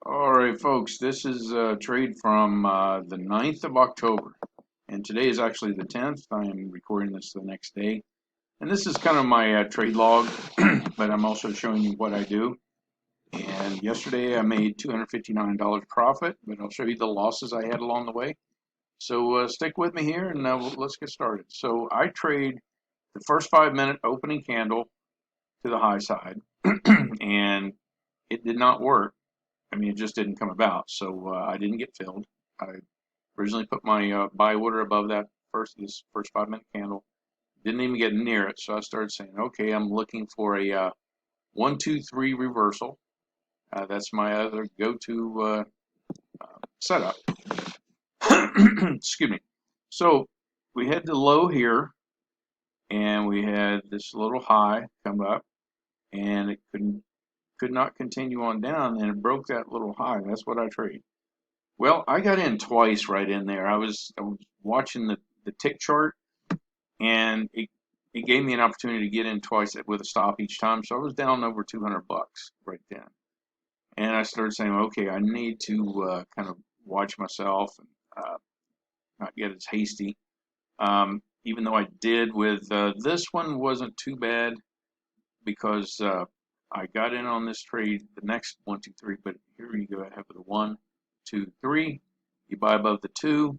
All right, folks, this is a trade from the 9th of October, and today is actually the 10th. I am recording this the next day, and this is kind of my trade log, but I'm also showing you what I do. And yesterday I made $259 profit, but I'll show you the losses I had along the way. So stick with me here, and let's get started. So I trade the first 5-minute opening candle to the high side, and it did not work. I mean, it just didn't come about. So I didn't get filled. I originally put my buy order above this first 5-minute candle. Didn't even get near it. So I started saying, okay, I'm looking for a 1, 2, 3 reversal. That's my other go-to setup. Excuse me. So we had the low here, and we had this little high come up, and it could not continue on down, and it broke that little high. That's what I trade. Well, I got in twice right in there. I was watching the tick chart, and it gave me an opportunity to get in twice with a stop each time. So I was down over 200 bucks right then. And I started saying, okay, I need to kind of watch myself and not get as hasty. Even though I did with this one wasn't too bad because I got in on this trade, the next 1, 2, 3, but here you go. I have the 1, 2, 3. You buy above the 2,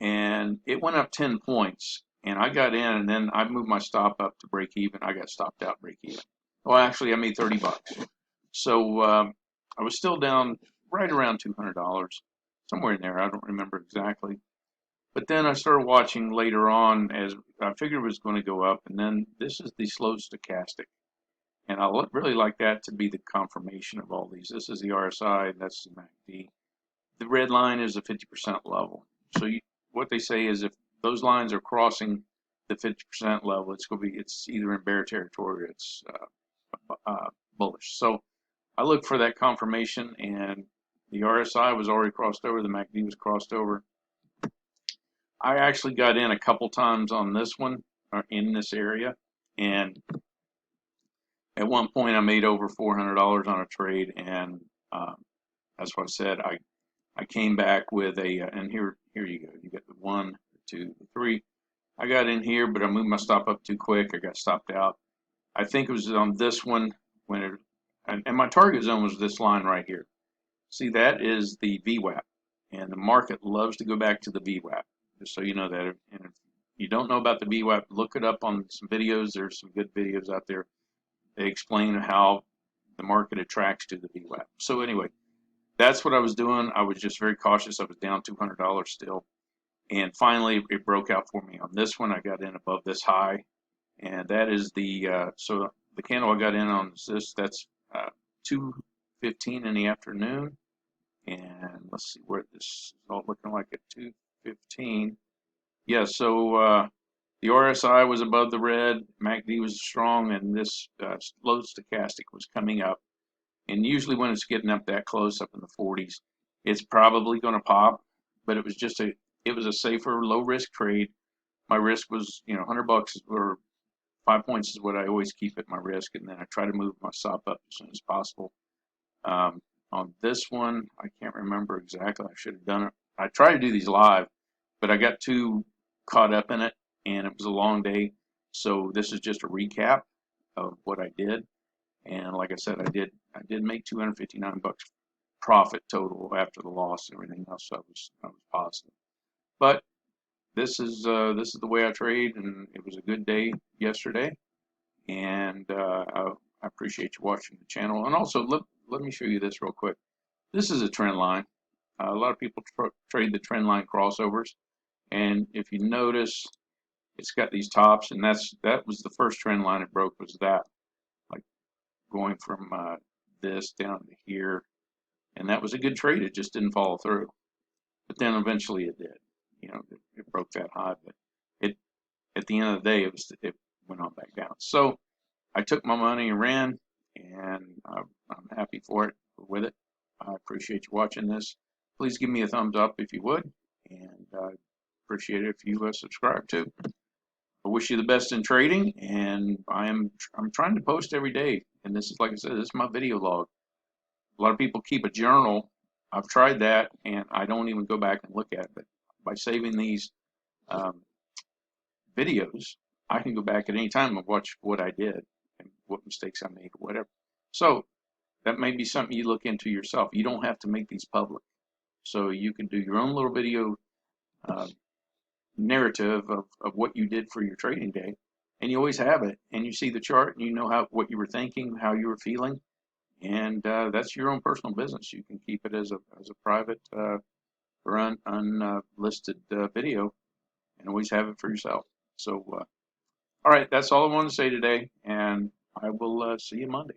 and it went up 10 points. And I got in, and then I moved my stop up to break even. I got stopped out break even. Well, actually, I made 30 bucks. So I was still down right around $200, somewhere in there. I don't remember exactly. But then I started watching later on as I figured it was going to go up. And then this is the slow stochastic. And I really like that to be the confirmation of all these. This is the RSI, that's the MACD. The red line is the 50% level. So what they say is if those lines are crossing the 50% level, it's either in bear territory or it's bullish. So I look for that confirmation, and the RSI was already crossed over, the MACD was crossed over. I actually got in a couple times on this one, in this area, and at one point I made over $400 on a trade, and that's what I said. I came back with and here you go. You get the 1, 2, 3. I got in here, but I moved my stop up too quick. I got stopped out. I think it was on this one and my target zone was this line right here. See, that is the VWAP, and the market loves to go back to the VWAP. Just so you know that, and if you don't know about the VWAP, look it up on some videos. There's some good videos out there. They explain how the market attracts to the VWAP. So anyway, that's what I was doing. I was just very cautious. I was down $200 still. And finally, it broke out for me on this one. I got in above this high. And that is so the candle I got in on that's 2:15 in the afternoon. And let's see where this is all looking like at 2:15. Yeah, so the RSI was above the red, MACD was strong, and this low stochastic was coming up. And usually when it's getting up that close, up in the 40s, it's probably going to pop. But it was a safer, low risk trade. My risk was, 100 bucks or 5 points is what I always keep at my risk, and then I try to move my stop up as soon as possible. On this one, I can't remember exactly. I should have done it. I try to do these live, but I got too caught up in it, and it was a long day. So this is just a recap of what I did. And like I said, I did make 259 bucks profit total after the loss and everything else. So I was positive. But this is the way I trade, and it was a good day yesterday. And I appreciate you watching the channel. And also, let me show you this real quick. This is a trend line. A lot of people trade the trend line crossovers, and if you notice, it's got these tops, and that was the first trend line it broke, was that, like going from this down to here, and that was a good trade. It just didn't follow through, but then eventually it did. It broke that high, but it at the end of the day it went on back down. So I took my money and ran, and I'm happy with it. I appreciate you watching this. Please give me a thumbs up if you would, and I appreciate it if you subscribe too. I wish you the best in trading, and I'm trying to post every day. And this is, like I said, this is my video log. A lot of people keep a journal. I've tried that, and I don't even go back and look at it. But by saving these um, videos, I can go back at any time and watch what I did and what mistakes I made, or whatever. So that may be something you look into yourself. You don't have to make these public. So you can do your own little video uh, narrative of what you did for your trading day, and you always have it, and you see the chart, and you know what you were thinking, how you were feeling, and that's your own personal business. You can keep it as a private or unlisted video, and always have it for yourself. So, all right, that's all I wanted to say today, and I will see you Monday.